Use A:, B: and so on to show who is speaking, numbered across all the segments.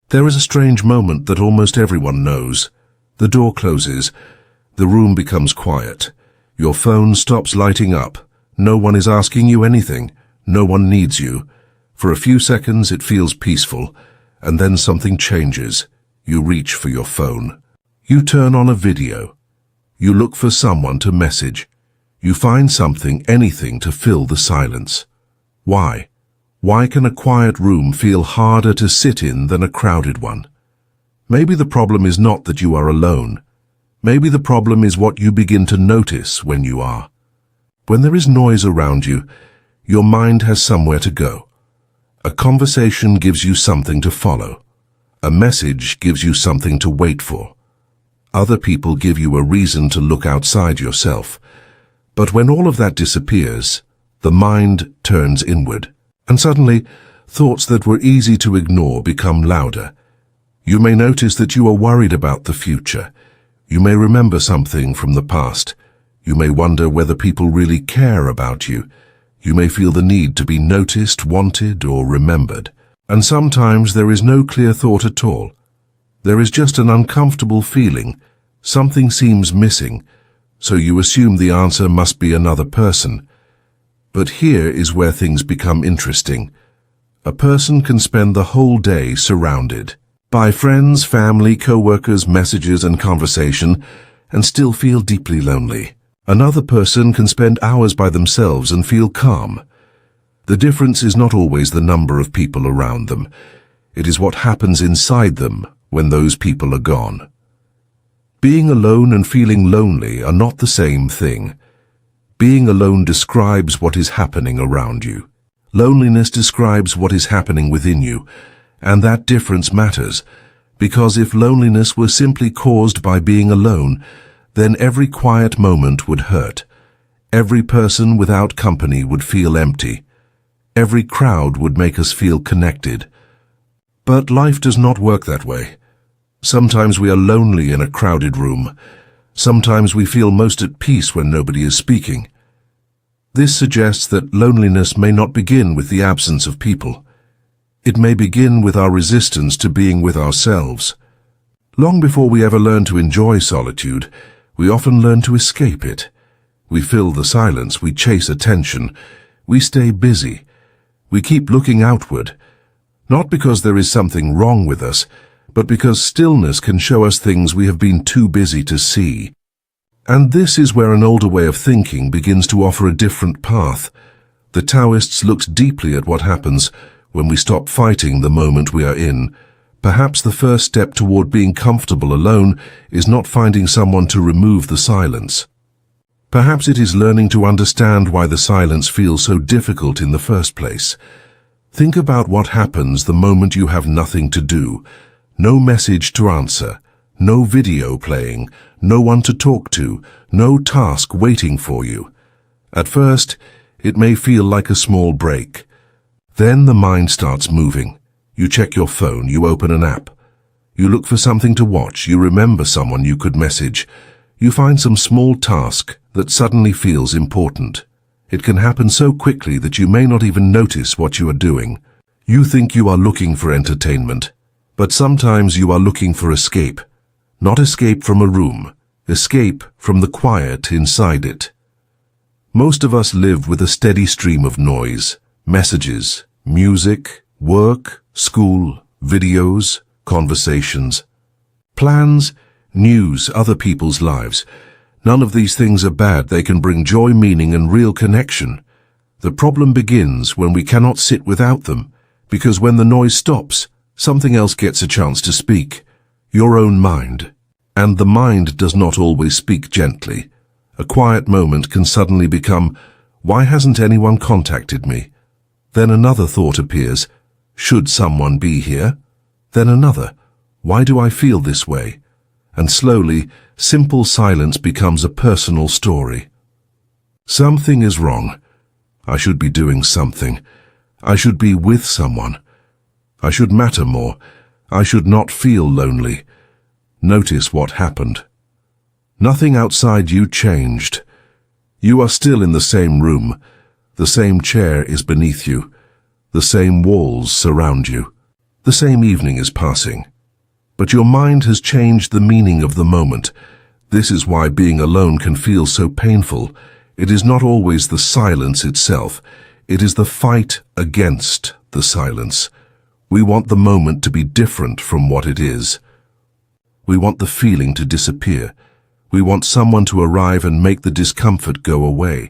A: There is a strange moment that almost everyone knows. The door closes. The room becomes quiet. Your phone stops lighting up. No one is asking you anything. No one needs you. For a few seconds it feels peaceful, and then something changes. You reach for your phone. You turn on a video. You look for someone to message. You find something, anything to fill the silence. Why? Why can a quiet room feel harder to sit in than a crowded one? Maybe the problem is not that you are alone. Maybe the problem is what you begin to notice when you are. When there is noise around you, your mind has somewhere to go. A conversation gives you something to follow. A message gives you something to wait for. Other people give you a reason to look outside yourself. But when all of that disappears, the mind turns inward, and suddenly, thoughts that were easy to ignore become louder. You may notice that you are worried about the future. You may remember something from the past. You may wonder whether people really care about you. You may feel the need to be noticed, wanted, or remembered. And sometimes there is no clear thought at all. There is just an uncomfortable feeling. Something seems missing, so you assume the answer must be another person. But here is where things become interesting. A person can spend the whole day surrounded by friends, family, co-workers, messages, and conversation, and still feel deeply lonely. Another person can spend hours by themselves and feel calm. The difference is not always the number of people around them. It is what happens inside them when those people are gone. Being alone and feeling lonely are not the same thing. Being alone describes what is happening around you. Loneliness describes what is happening within you, and that difference matters, because if loneliness were simply caused by being alone, then every quiet moment would hurt. Every person without company would feel empty. Every crowd would make us feel connected. But life does not work that way. Sometimes we are lonely in a crowded room. Sometimes we feel most at peace when nobody is speaking. This suggests that loneliness may not begin with the absence of people. It may begin with our resistance to being with ourselves. Long before we ever learn to enjoy solitude, we often learn to escape it. We fill the silence, we chase attention, we stay busy. We keep looking outward, not because there is something wrong with us, but because stillness can show us things we have been too busy to see. And this is where an older way of thinking begins to offer a different path. The Taoists looked deeply at what happens when we stop fighting the moment we are in. Perhaps the first step toward being comfortable alone is not finding someone to remove the silence. Perhaps it is learning to understand why the silence feels so difficult in the first place. Think about what happens the moment you have nothing to do. No message to answer, no video playing, no one to talk to, no task waiting for you. At first, it may feel like a small break. Then the mind starts moving. You check your phone, you open an app. You look for something to watch, you remember someone you could message. You find some small task that suddenly feels important. It can happen so quickly that you may not even notice what you are doing. You think you are looking for entertainment. But sometimes you are looking for escape. Not escape from a room, escape from the quiet inside it. Most of us live with a steady stream of noise, messages, music, work, school, videos, conversations, plans, news, other people's lives. None of these things are bad. They can bring joy, meaning, and real connection. The problem begins when we cannot sit without them, because when the noise stops, something else gets a chance to speak. Your own mind. And the mind does not always speak gently. A quiet moment can suddenly become, why hasn't anyone contacted me? Then another thought appears, should someone be here? Then another, why do I feel this way? And slowly, simple silence becomes a personal story. Something is wrong. I should be doing something. I should be with someone. I should matter more. I should not feel lonely. Notice what happened. Nothing outside you changed. You are still in the same room. The same chair is beneath you. The same walls surround you. The same evening is passing. But your mind has changed the meaning of the moment. This is why being alone can feel so painful. It is not always the silence itself. It is the fight against the silence. We want the moment to be different from what it is. We want the feeling to disappear. We want someone to arrive and make the discomfort go away.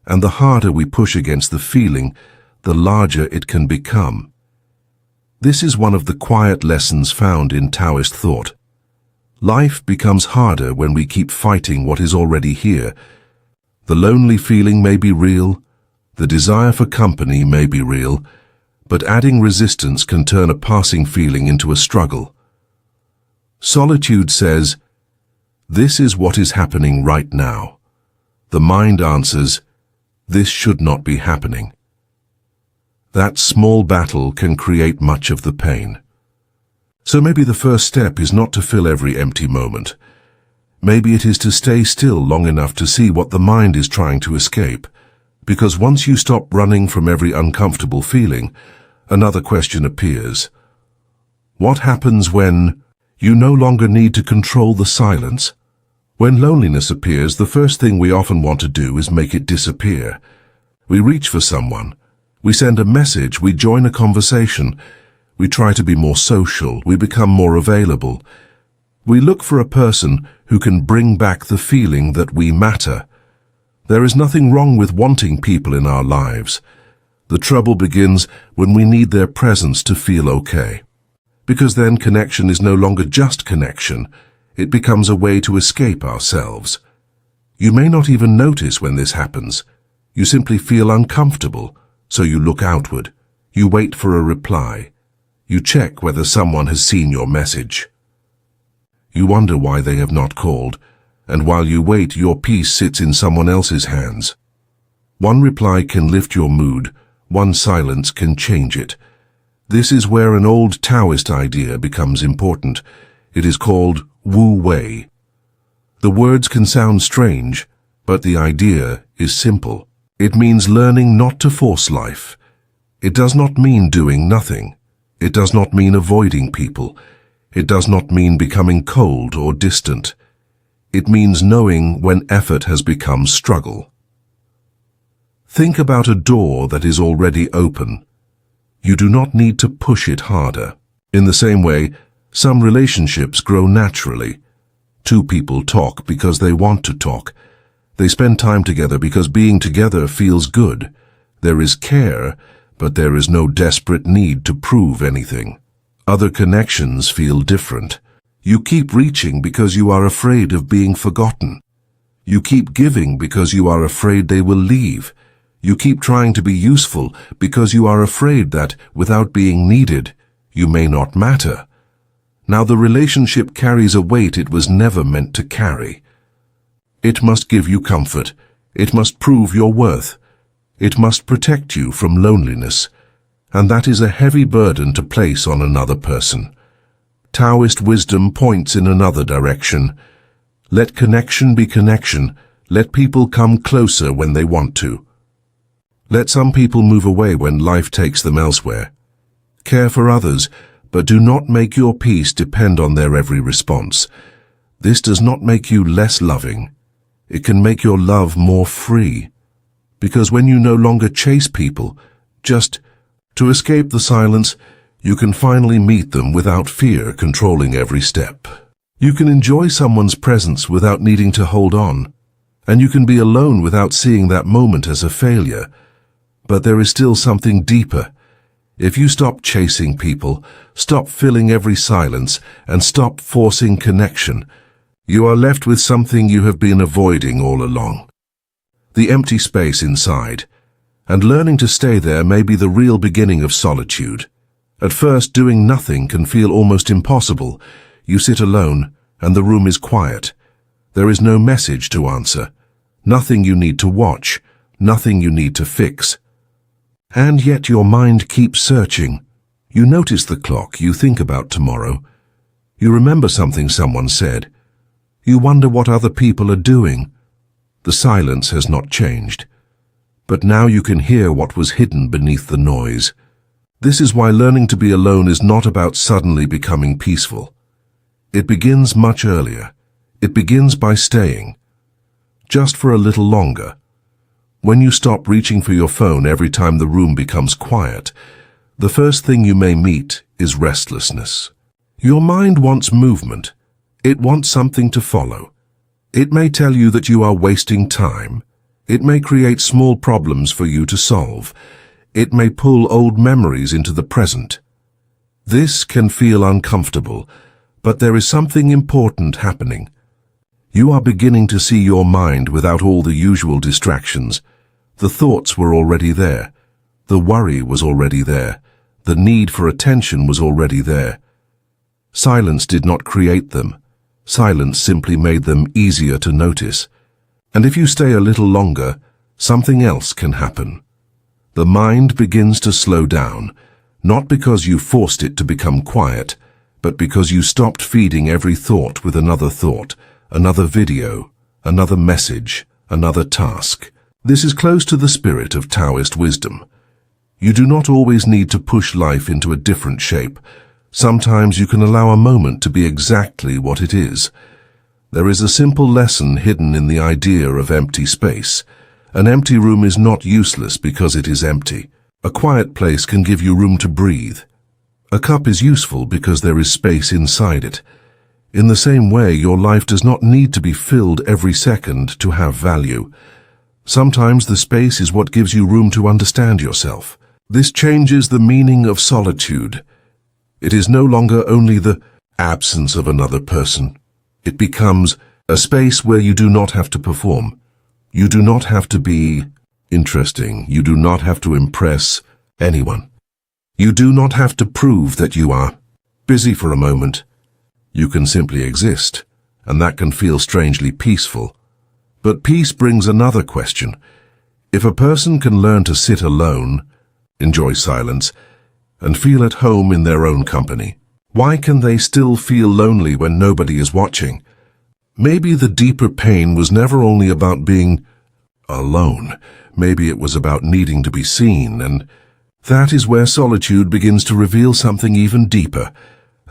A: And the harder we push against the feeling, the larger it can become. This is one of the quiet lessons found in Taoist thought. Life becomes harder when we keep fighting what is already here. The lonely feeling may be real, the desire for company may be real, but adding resistance can turn a passing feeling into a struggle. Solitude says, "This is what is happening right now." The mind answers, "This should not be happening." That small battle can create much of the pain. So maybe the first step is not to fill every empty moment. Maybe it is to stay still long enough to see what the mind is trying to escape. Because once you stop running from every uncomfortable feeling, another question appears. What happens when you no longer need to control the silence? When loneliness appears, the first thing we often want to do is make it disappear. We reach for someone. We send a message, we join a conversation, we try to be more social, we become more available. We look for a person who can bring back the feeling that we matter. There is nothing wrong with wanting people in our lives. The trouble begins when we need their presence to feel okay. Because then connection is no longer just connection, it becomes a way to escape ourselves. You may not even notice when this happens. You simply feel uncomfortable. So you look outward, you wait for a reply, you check whether someone has seen your message. You wonder why they have not called, and while you wait, your peace sits in someone else's hands. One reply can lift your mood, one silence can change it. This is where an old Taoist idea becomes important. It is called Wu Wei. The words can sound strange, but the idea is simple. It means learning not to force life. It does not mean doing nothing. It does not mean avoiding people. It does not mean becoming cold or distant. It means knowing when effort has become struggle. Think about a door that is already open. You do not need to push it harder. In the same way, some relationships grow naturally. Two people talk because they want to talk. They spend time together because being together feels good. There is care, but there is no desperate need to prove anything. Other connections feel different. You keep reaching because you are afraid of being forgotten. You keep giving because you are afraid they will leave. You keep trying to be useful because you are afraid that, without being needed, you may not matter. Now the relationship carries a weight it was never meant to carry. It must give you comfort. It must prove your worth. It must protect you from loneliness. And that is a heavy burden to place on another person. Taoist wisdom points in another direction. Let connection be connection. Let people come closer when they want to. Let some people move away when life takes them elsewhere. Care for others, but do not make your peace depend on their every response. This does not make you less loving. It can make your love more free. Because when you no longer chase people, just to escape the silence, you can finally meet them without fear controlling every step. You can enjoy someone's presence without needing to hold on, and you can be alone without seeing that moment as a failure. But there is still something deeper. If you stop chasing people, stop filling every silence, and stop forcing connection, you are left with something you have been avoiding all along. The empty space inside. And learning to stay there may be the real beginning of solitude. At first, doing nothing can feel almost impossible. You sit alone, and the room is quiet. There is no message to answer. Nothing you need to watch. Nothing you need to fix. And yet your mind keeps searching. You notice the clock, you think about tomorrow. You remember something someone said. You wonder what other people are doing. The silence has not changed. But now you can hear what was hidden beneath the noise. This is why learning to be alone is not about suddenly becoming peaceful. It begins much earlier. It begins by staying, just for a little longer. When you stop reaching for your phone every time the room becomes quiet, the first thing you may meet is restlessness. Your mind wants movement. It wants something to follow. It may tell you that you are wasting time. It may create small problems for you to solve. It may pull old memories into the present. This can feel uncomfortable, but there is something important happening. You are beginning to see your mind without all the usual distractions. The thoughts were already there. The worry was already there. The need for attention was already there. Silence did not create them. Silence simply made them easier to notice. And if you stay a little longer, something else can happen. The mind begins to slow down, not because you forced it to become quiet, but because you stopped feeding every thought with another thought, another video, another message, another task. This is close to the spirit of Taoist wisdom. You do not always need to push life into a different shape. Sometimes you can allow a moment to be exactly what it is. There is a simple lesson hidden in the idea of empty space. An empty room is not useless because it is empty. A quiet place can give you room to breathe. A cup is useful because there is space inside it. In the same way, your life does not need to be filled every second to have value. Sometimes the space is what gives you room to understand yourself. This changes the meaning of solitude. It is no longer only the absence of another person. It becomes a space where you do not have to perform. You do not have to be interesting. You do not have to impress anyone. You do not have to prove that you are busy for a moment. You can simply exist, and that can feel strangely peaceful. But peace brings another question. If a person can learn to sit alone, enjoy silence, and feel at home in their own company, why can they still feel lonely when nobody is watching? Maybe the deeper pain was never only about being alone. Maybe it was about needing to be seen, and that is where solitude begins to reveal something even deeper,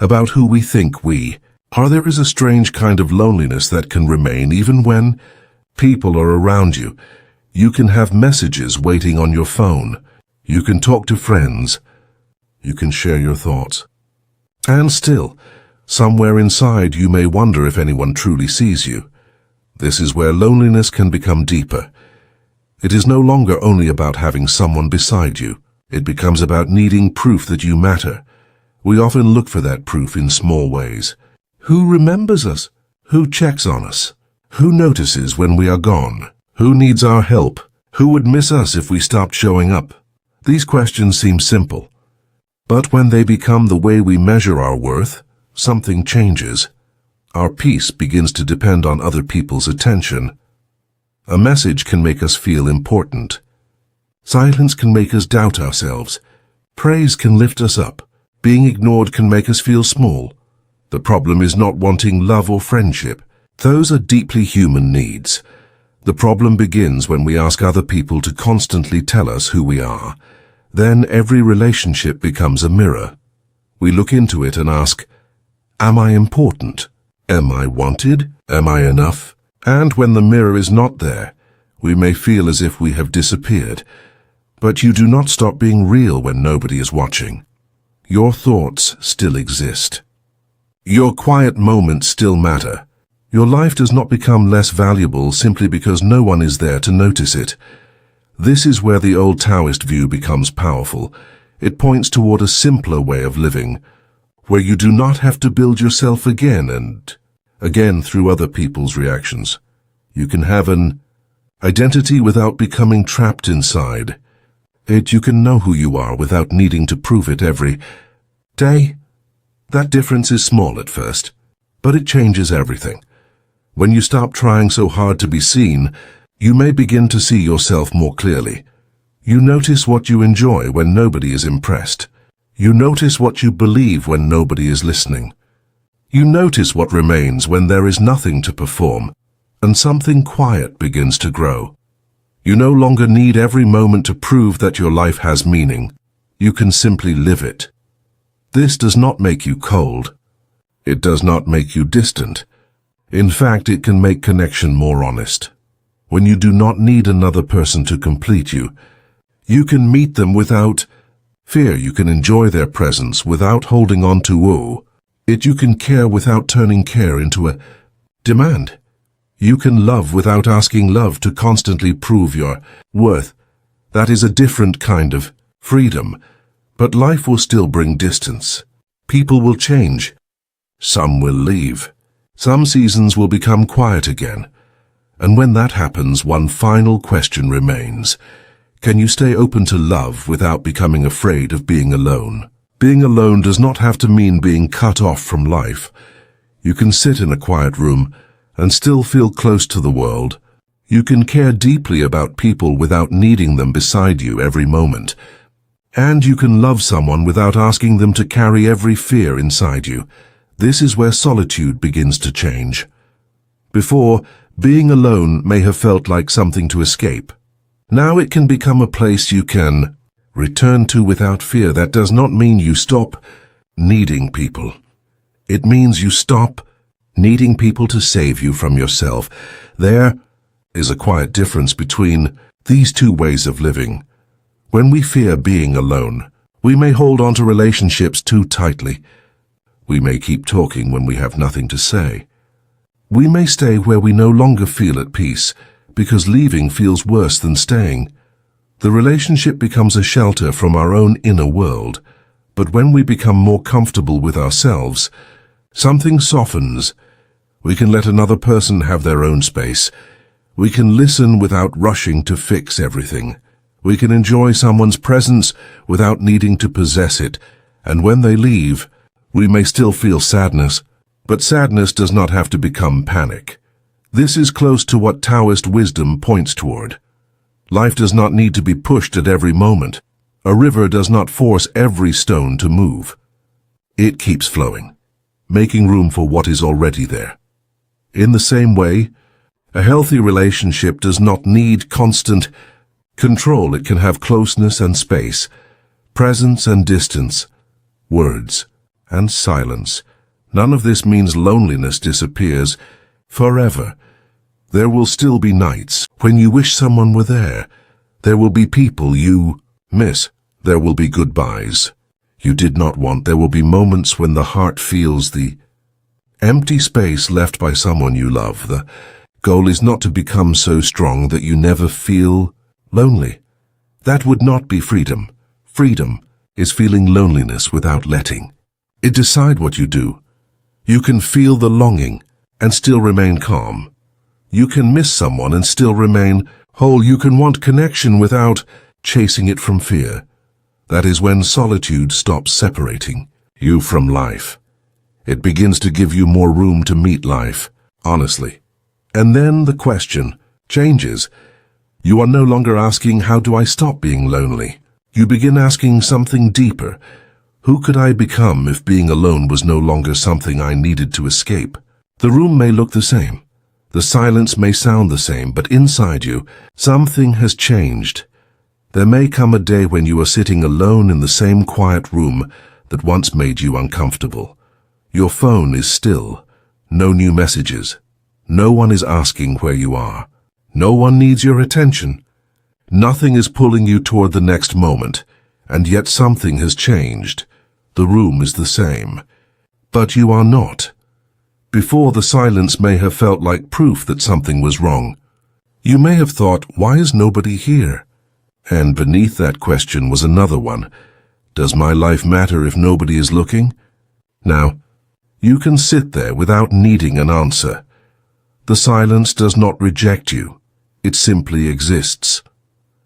A: about who we think we are. There is a strange kind of loneliness that can remain even when people are around you. You can have messages waiting on your phone. You can talk to friends. You can share your thoughts. And still, somewhere inside you may wonder if anyone truly sees you. This is where loneliness can become deeper. It is no longer only about having someone beside you. It becomes about needing proof that you matter. We often look for that proof in small ways. Who remembers us? Who checks on us? Who notices when we are gone? Who needs our help? Who would miss us if we stopped showing up? These questions seem simple. But when they become the way we measure our worth, something changes. Our peace begins to depend on other people's attention. A message can make us feel important. Silence can make us doubt ourselves. Praise can lift us up. Being ignored can make us feel small. The problem is not wanting love or friendship. Those are deeply human needs. The problem begins when we ask other people to constantly tell us who we are. Then every relationship becomes a mirror. We look into it and ask, am I important? Am I wanted? Am I enough? And when the mirror is not there, we may feel as if we have disappeared. But you do not stop being real when nobody is watching. Your thoughts still exist. Your quiet moments still matter. Your life does not become less valuable simply because no one is there to notice it. This is where the old Taoist view becomes powerful. It points toward a simpler way of living, where you do not have to build yourself again and again through other people's reactions. You can have an identity without becoming trapped inside. You can know who you are without needing to prove it every day. That difference is small at first, but it changes everything. When you stop trying so hard to be seen, you may begin to see yourself more clearly. You notice what you enjoy when nobody is impressed. You notice what you believe when nobody is listening. You notice what remains when there is nothing to perform, and something quiet begins to grow. You no longer need every moment to prove that your life has meaning. You can simply live it. This does not make you cold. It does not make you distant. In fact, it can make connection more honest. When you do not need another person to complete you, you can meet them without fear. You can enjoy their presence without holding on to woe. You can care without turning care into a demand. You can love without asking love to constantly prove your worth. That is a different kind of freedom, but life will still bring distance. People will change. Some will leave. Some seasons will become quiet again. And when that happens, one final question remains. Can you stay open to love without becoming afraid of being alone? Being alone does not have to mean being cut off from life. You can sit in a quiet room and still feel close to the world. You can care deeply about people without needing them beside you every moment. And you can love someone without asking them to carry every fear inside you. This is where solitude begins to change. Before, being alone may have felt like something to escape. Now it can become a place you can return to without fear. That does not mean you stop needing people. It means you stop needing people to save you from yourself. There is a quiet difference between these two ways of living. When we fear being alone, we may hold on to relationships too tightly. We may keep talking when we have nothing to say. We may stay where we no longer feel at peace, because leaving feels worse than staying. The relationship becomes a shelter from our own inner world. But when we become more comfortable with ourselves, something softens. We can let another person have their own space. We can listen without rushing to fix everything. We can enjoy someone's presence without needing to possess it. And when they leave, we may still feel sadness. But sadness does not have to become panic. This is close to what Taoist wisdom points toward. Life does not need to be pushed at every moment. A river does not force every stone to move. It keeps flowing, making room for what is already there. In the same way, a healthy relationship does not need constant control. It can have closeness and space, presence and distance, words and silence. None of this means loneliness disappears forever. There will still be nights when you wish someone were there. There will be people you miss. There will be goodbyes you did not want. There will be moments when the heart feels the empty space left by someone you love. The goal is not to become so strong that you never feel lonely. That would not be freedom. Freedom is feeling loneliness without letting it decide what you do. You can feel the longing and still remain calm. You can miss someone and still remain whole. You can want connection without chasing it from fear. That is when solitude stops separating you from life. It begins to give you more room to meet life, honestly. And then the question changes. You are no longer asking, how do I stop being lonely? You begin asking something deeper. Who could I become if being alone was no longer something I needed to escape? The room may look the same. The silence may sound the same, but inside you, something has changed. There may come a day when you are sitting alone in the same quiet room that once made you uncomfortable. Your phone is still. No new messages. No one is asking where you are. No one needs your attention. Nothing is pulling you toward the next moment, and yet something has changed. The room is the same, but you are not. Before, the silence may have felt like proof that something was wrong. You may have thought, why is nobody here? And beneath that question was another one. Does my life matter if nobody is looking? Now, you can sit there without needing an answer. The silence does not reject you. It simply exists.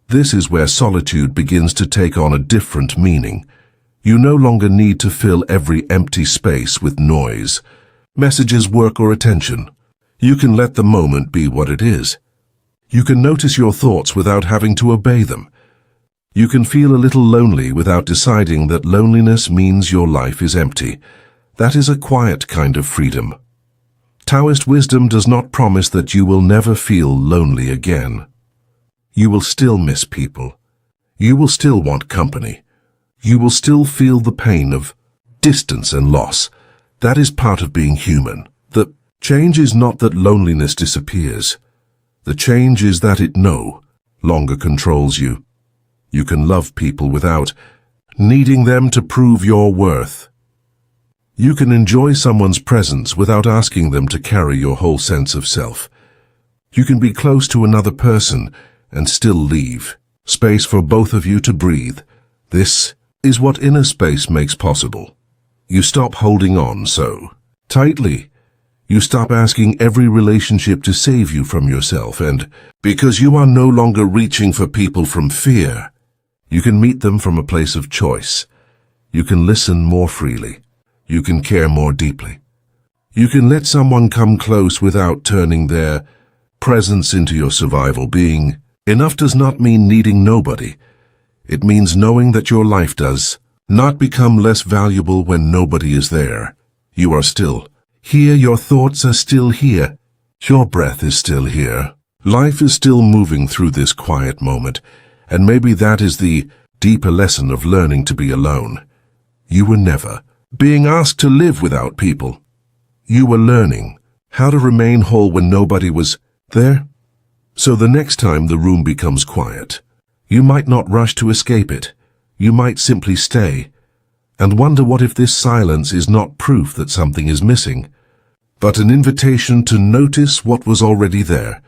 A: This is where solitude begins to take on a different meaning. You no longer need to fill every empty space with noise, messages, work, or attention. You can let the moment be what it is. You can notice your thoughts without having to obey them. You can feel a little lonely without deciding that loneliness means your life is empty. That is a quiet kind of freedom. Taoist wisdom does not promise that you will never feel lonely again. You will still miss people. You will still want company. You will still feel the pain of distance and loss. That is part of being human. The change is not that loneliness disappears. The change is that it no longer controls you. You can love people without needing them to prove your worth. You can enjoy someone's presence without asking them to carry your whole sense of self. You can be close to another person and still leave space for both of you to breathe. This is what inner space makes possible. You stop holding on so tightly. You stop asking every relationship to save you from yourself, and because you are no longer reaching for people from fear, you can meet them from a place of choice. You can listen more freely. You can care more deeply. You can let someone come close without turning their presence into your survival. Being enough does not mean needing nobody. It means knowing that your life does not become less valuable when nobody is there. You are still here. Your thoughts are still here. Your breath is still here. Life is still moving through this quiet moment, and maybe that is the deeper lesson of learning to be alone. You were never being asked to live without people. You were learning how to remain whole when nobody was there. So the next time the room becomes quiet, you might not rush to escape it. You might simply stay and wonder what if this silence is not proof that something is missing, but an invitation to notice what was already there.